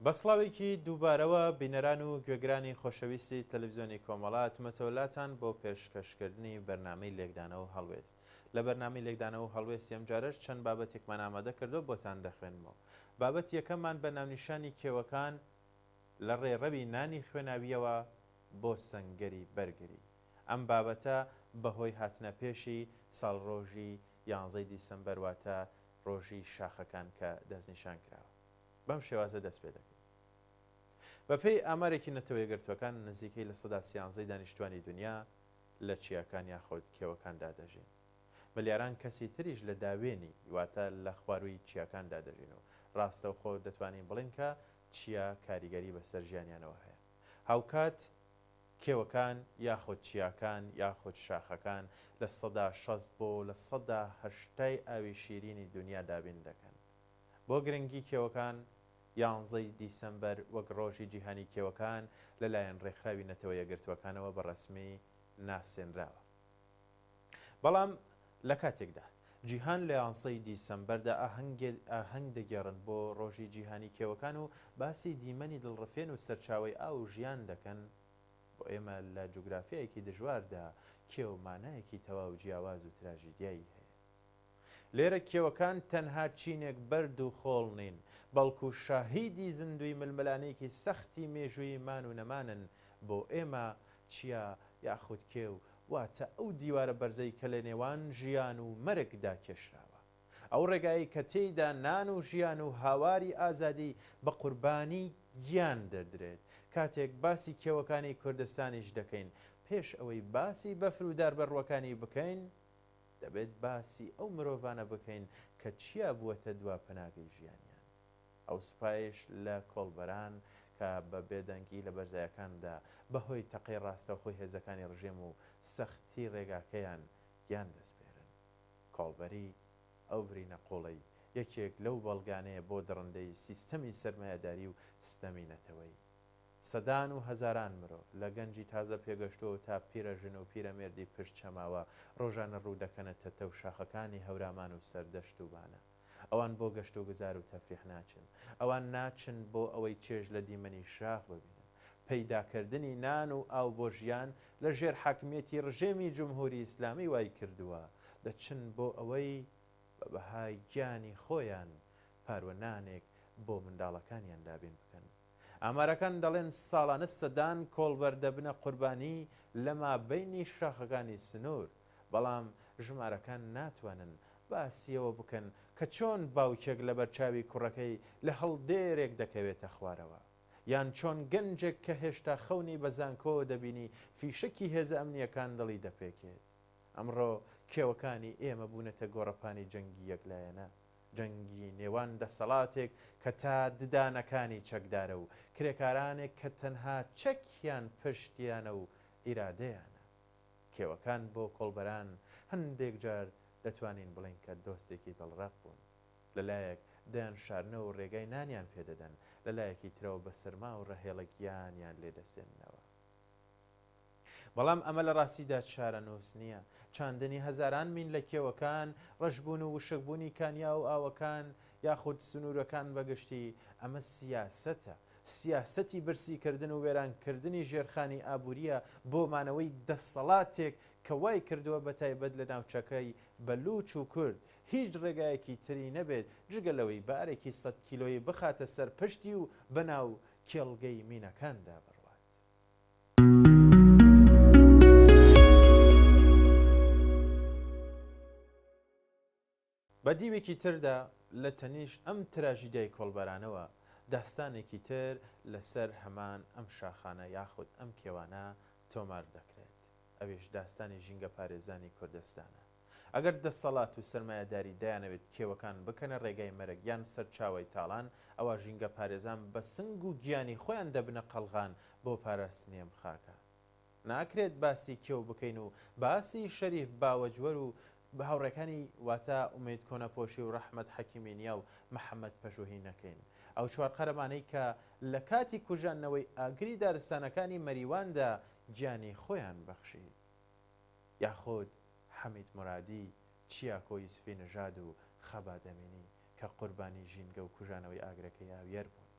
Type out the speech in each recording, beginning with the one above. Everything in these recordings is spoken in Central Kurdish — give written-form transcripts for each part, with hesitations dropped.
بەسڵاوێکی دووبارەوە بینەران و گوێگرانی خۆشەویستی تەلەڤیزیۆنی کۆمەڵا تومەتەوەلاتان بۆ پێشکەشکردنی بەرنامەی لێکدانەوە و هەڵوێست. لە بەرنامەی لێکدانەوە و هەڵوێستی ئەم جارەش چەند بابەتێکمان ئامادە کردو بۆتان دەخوێنمەوە. بابەت یەکەممان بە ناونیشانی کێوەکان لە ڕێڕەوی نانی خوێناویەوە بۆ سەنگەری بەرگری. ئەم بابەتە بەهۆی هاتنە پێشی ساڵڕۆژی 11 دیسەمبەر واتە ڕۆژی شاخەکان کە دەستنیشان کراوە. بەم شێوازە دەست پێ دەکەین. بەپێی ئامارێکی نەتەوە یەکگرتوەکان نزیکەی لە 13 دانیشتوانی دنیا لە چیاکان یاخۆت کێوەکاندا دەژین. ملیاران کەسی تریش لە داوێنی واتە لە خواروی چیاکاندا دەژینەوە. ڕاستەوخۆ دەتوانین بڵین کە چیا کاریگەری بەسەر ژیانیانەوە هەیە. هاوکات کێوەکان یاخۆت چیاکان یاخۆت شاخەکان لە 60 بۆ لە 80 ئاوی شیرینی دنیا دابین دەکەن. بۆ گرنگی کێوەکان 11 دیسەمبەر وەک ڕۆژی جیهانی کێوەکان لەلایەن ڕێکخراوی نەتەوە یەکگرتوەکانەوە بەڕەسمی ناسێنراوە. بەڵام لە کاتێکدا جیهان لە 11 دیسەمبەردا ئاهەنگ دەگێڕن بۆ ڕۆژی جیهانی کێوەکان و باسی دیمەنی دڵڕفێن و سەرچاوی ئاو ژیان دەکەن، بۆ ئێمە لە جوگرافیایەکی دژواردا کێومانایەکی تەواو جیاواز و تراژیدیایی هەیە. لێرە کێوەکان تەنها چینێک بەرد و خۆڵ نین، بەڵکو شاهیدی زیندوی ململانەیەکی سەختی مێژووی مان و نەمانن بۆ ئێمە چیا یاخود کێو واتە ئەو دیوارە بەرزەی کە لە نێوان ژیان و مەرگدا کێشراوە. ئەو ڕێگایی کە تێیدا نان و ژیان و هاواری ئازادی بە قوربانی گیان دەدرێت. کاتێک باسی کێوەکانی کوردستانیش دەکەین، پێش ئەوەی باسی بەفر و داربەڕوەکانی بکەین، دەبێت باسی ئەو مرۆڤانە بکەین کە چیا بووەتە دوا پەناگەی ژیانیان. ئەو سوپایش لە کۆڵبەران کە بە بێدەنگی لە بەرزایەکاندا بەهۆی تەقەی ڕاستەوخۆی هێزەکانی ڕژێم و سەختی ڕێگاکەیان گیان دەستپێرن. کۆڵبەری ئەو برینە قوڵەی یەکێک لەو بەڵگانەیە بۆ دڕندەی سیستەمی سەرمایەداری و ستەمی نەتەوەی. سەدان و هەزاران مرۆڤ لە گەنجی تازە پێگەشتووە تا پیرەژن و پیرەمێردی پشت چەماوە ڕۆژانە ڕوودەکەنێتە تەو شاخەکانی هەورامان و سەردەشت و بانە. ئەوان بۆ گەشت و گوزار و تەفریح ناچن. ئەوان ناچن بۆ ئەوەی چێژ لە دیمەنی شاخ ببینن. پەیداکردنی نان و ئاو بۆ ژیان لە ژێر حاکمیەتی ڕژێمی جمهوری ئیسلامی وای کردووە. دەچن بۆ ئەوەی بە بەهای گیانی خۆیان پاروەنانێک بۆ منداڵەکانیان دابین بکەن. ئامارەکان دەڵێن ساڵانە سەدان کۆڵبەر دەبنە قوربانی لە مابەینی شاخەکانی سنوور. بەڵام ژمارەکان ناتوانن باسیەوە بکەن کە چۆن باوکێک لە بەرچاوی کوڕەکەی لە هەڵدێرێک دەکەوێتە خوارەوە، یان چۆن گەنجێک کە هێشتا خەونی بەزانکۆوە دەبینی فیشکی هێزە ئەمنیەکان دڵی دەپێکێت. ئەمڕۆ کێوەکانی ئێمە بوونەتە گۆڕەپانی جەنگی یەکلایەنە، جەنگی نێوان دەسەڵاتێک کە تا ددانەکانی چەکدارە و کرێکارانێک کە تەنها چەکیان پشتیانە و ئیرادەیانە. کێوەکان بۆ کۆڵبەران هەندێک جار دەتوانین بڵین کە دۆستێکی دڵڕاق بوون. لەلایەک دەیان شارنەوە و ڕێگای نانیان پێدەدەن، لەلایەکی ترەوە بە سەرما و ڕەهێڵە گیانیان لێدەستێننەوە. بەڵام ئەمە لە ڕاستیدا چارە نووس نییە. چاندنی هەزاران مین لە کێوەکان، ڕەشبوون و وشکبوونی کانیا و ئاوەکان یاخود سنوورەکان بەگشتی ئەمە سیاسەتە. سیاسەتی برسیکردن و وێرانکردنی ژێرخانی ئابووریە بۆ مانەوەی دەسەڵاتێک کە وای کردووە بە تایبەت لە ناوچەکەی بەلوچ و کورد هیچ ڕێگایەکی تری نەبێت جگەلەوەی بارێکی 100 کیلۆیی بخاتە سەر پشتی و بەناو کێڵگەی مینەکاندا بڕوات. بە دیوێکی تردا لە تەنیشت ئەم تراژیدیای کۆڵبەرانەوە داستانێکی تر لەسەر هەمان ئەم شاخانە یاخود ئەم کێوانە تۆمار دەکرێت. ئەوێش داستانی ژینگە پارێزانی کوردستانە. ئەگەر دەسەڵات و سەرمایەداری دەیانەوێت کێوەکان بکەنە ڕێگای مەرگ یان سەرچاوی تاڵان، ئەوە ژینگە پارێزان بە سنگ و گیانی خۆیان دەبنە قەڵغان بۆ پاراستنی ئەم خاکە. ناکرێت باسی کێو بکەین و باسی شەریف باوەجوەر و بە هاوڕێکانی واتە ئومێد کۆنەپۆشی و ڕەحمەت حەکیمینیا و محەممەد پەژوهی نەکەین. ئەو چوار قەرەمانەی کە لە کاتی کوژانەوەی ئاگری دارستانەکانی مەریواندا گیانی خۆیان بەخشی، یاخود حەمید مرادی، چیاکۆ یوسفی نەژاد و خەبات ئەمینی کە قوربانی ژینگە و کوژانەوەی ئاگرەکەی ئاویەر بوون.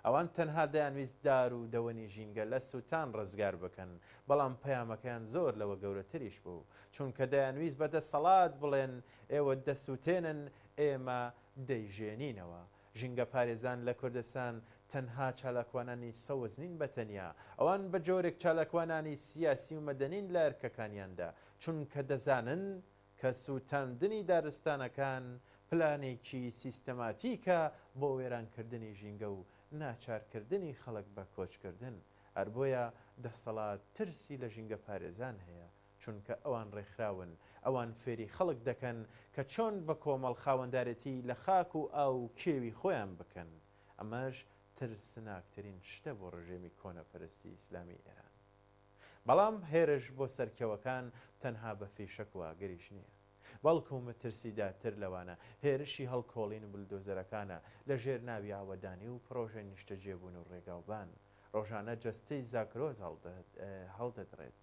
ئەوان تەنها دەیانویست دار و دەوەنی ژینگە لە سووتان ڕزگار بکەن بەڵام پەیامەکەیان زۆر لەوە گەورەتریش بوو چونکە دەیانویست بەدەسەڵات بڵێن ئێوە دەسووتێنن ئێمە دەیژێنینەوە ژینگە پارێزان لە کوردستان تەنها چالاکوانانی سەوز نین بەتەنیا ئەوان بە جۆرێک چالاکوانانی سیاسی و مەدەنین لە ئەرکەکانیاندا چونکە دەزانن کە سووتاندنی دارستانەکان پلانێکی سیستەماتیکە بۆ وێرانکردنی ژینگە و ناچارکردنی خەڵک بە کۆچکردن هەر بۆیە دەسەڵات ترسی لە ژینگە پارێزان هەیە چونکە ئەوان ڕێکخراون ئەوان فێری خەڵک دەکەن کە چۆن بە کۆمەڵ خاوەندارەتی لە خاک و ئاو کێوی خۆیان بکەن ئەمەش ترسناکترین شتە بۆ ڕژێمی کۆنەپەرستی ئیسلامی ئێران بەڵام هێرش بۆ سەرکەوەکان تەنها بە فیشەک و ئاگەریش نییە بەڵکو مەترسیداتر لەوانە هێرشی هەڵکۆڵین و بلدۆزەرەکانە لە ژێر ناوی ئاوەدانی و پرۆژە نیشتەجێبوون و ڕێگاوبان ڕۆژانە جەستەی زاکرۆز هەڵدەدرێت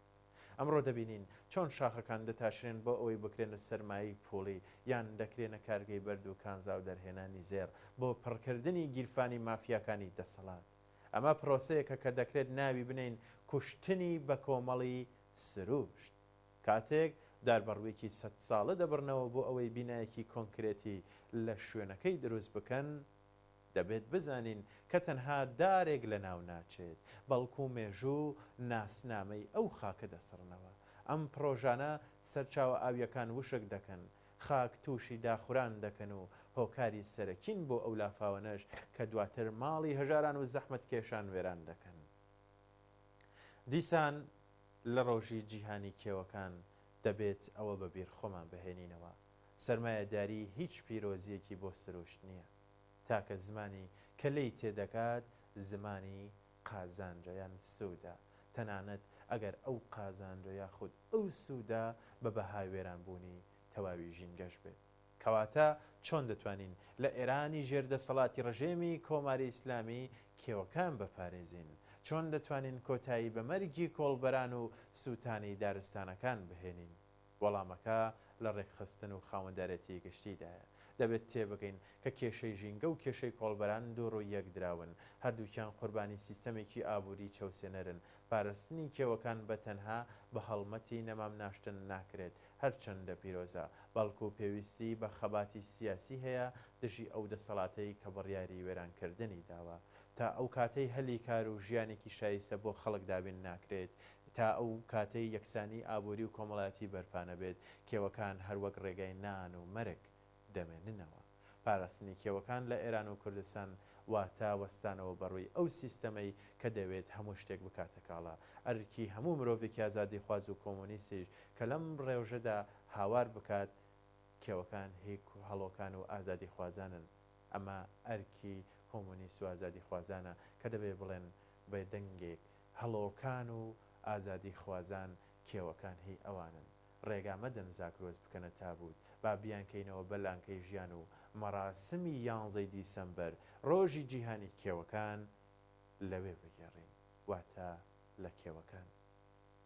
ئەمڕۆ دەبینین چۆن شاخەکان دەتاشرێن بۆ ئەوەی بکرێنە سەرمایی پۆڵی یان دەکرێنە کارگەی بەرد و کانزا و دەرهێنانی زێر بۆ پڕکردنی گیرفانی مافیاکانی دەسەڵات ئەمە پرۆسەیەکە کە دەکرێت ناوی بنین کوشتنی بە کۆمەڵی سروشت کاتێک داربڕوێکی 100 ساڵە دەبڕنەوە بۆ ئەوەی بینایەکی کۆنکرێتی لە شوێنەکەی دروست بکەن دەبێت بزانین کە تەنها دارێک لە ناو ناچێت بەڵکو مێژوو ناسنامەی ئەو خاکە دەسڕنەوە ئەم پرۆژانە سەرچاوە ئاویەکان وشک دەکەن خاک تووشی داخوران دەکەن و هۆکاری سەرەکین بۆ ئەو لافاوەنەش کە دواتر ماڵی هەژاران و زەحمەت کێشان وێران دەکەن دیسان لە ڕۆژی جیهانی کێوەکان دەبێت ئەوە بەبیر خۆمان بهێنینەوە سەرمایەداری هیچ پیرۆزیەکی بۆ سروشت نییە تاکە زمانی کە لی تێدەکات زمانی قازانجە یان سوودا تەنانەت ئەگەر ئەو قازانجە یاخود ئەو سوودا بە بەهای وێرانبوونی تەواوی ژینگەش بێت کەواتە چۆن دەتوانین لە ئێرانی ژێردەسەڵاتی ڕژێمی کۆماری ئیسلامی کێوەکان بپارێزین چۆن دەتوانین کۆتایی بە مەرگی کۆڵبەران و سووتانی دارستانەکان بهێنین وەڵامەکە لە ڕێکخستن و خاوەندارەتی گشتیدایە دەبێت تێبگەین کە کێشەی ژینگە و کێشەی کۆڵبەران دوو ڕووی یەک دراون هەردووکیان قوربانی سیستەمێکی ئابووری چەوسێنەرن پاراستنی کێوەکان بە تەنها بە هەڵمەتی نەمام ناشتن ناکرێت هەرچەندە پیرۆزە بەڵکو و پێویستی بە خەباتی سیاسی هەیە دژی ئەو دەسەڵاتەی کە بڕیاری وێرانکردنی داوە تا ئەو کاتەی هەلی کار و ژیانێکی شایستە بۆ خەڵک دابین ناکرێت تا ئەو کاتەی یەکسانی ئابووری و کۆمەڵاتی بەرپانە بێت کێوەکان هەروەک ڕێگای نان و مەرگ دەمێننەوە پاراستنی کێوەکان لە ئێران و کوردستان واتە وەستانەوە بەڕووی ئەو سیستەمەی کە دەوێت هەموو شتێک بکاتە کاڵە ئەرکی هەموو مرۆڤێکی ئازادی خواز و کۆمۆنیستیش کە لەم ڕێوژەدا هاوار بکات کێوەکان هیک و هەڵۆکان و ئازادی خوازانن ئەمە ئەرکی کۆمۆنیست و ئازادی خوازانە کە دەبێت بڵێن بە دەنگێک هەڵۆکان و ئازادی خوازان کێوەکان هی ئەوانن ڕێگامەدەن زاکرۆز بکەنە تابوت با بیانکەینەوە بەلانکەی ژیان و مەراسمی 11 دیسەمبەر ڕۆژی جیهانی کێوەکان لەوێ بگێڕین واتە لە کێوەکان